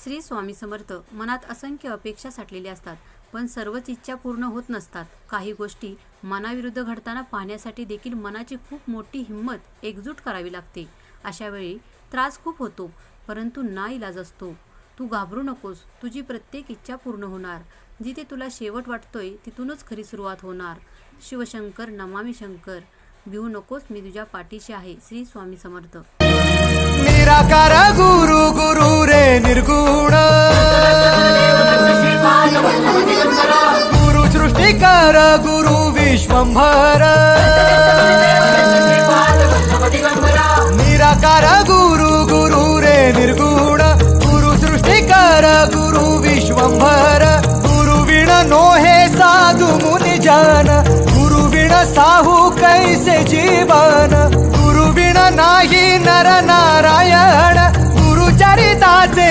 श्री स्वामी समर्थ. मनात असंख्य अपेक्षा साठलेल्या असतात, पण सर्वच इच्छा पूर्ण होत नसतात. काही गोष्टी मनाविरुद्ध घडताना पाहण्यासाठी देखील मनाची खूप मोठी हिंमत एकजूट करावी लागते. अशा वेळी त्रास खूप होतो, परंतु नाईलाज असतो. तू घाबरू नकोस, तुझी प्रत्येक इच्छा पूर्ण होणार. जिथे तुला शेवट वाटतोय तिथूनच खरी सुरुवात होणार. शिवशंकर नमामि शंकर. भिवू नकोस, मी तुझ्या पाठीशी आहे. श्री स्वामी समर्थ. निराकार गुरु गुरु रे निर्गुण, गुरु सृष्टिकर गुरु विश्वंभर. निराकार गुरु गुरु रे निर्गुण, गुरु सृष्टिकर गुरु विश्वंभर. गुरु विण नोहे साधु मुनि जन, गुरु विण साहू कैसे जीवन. गुरु विण नाही नर नारायण, गुरु चरिताचे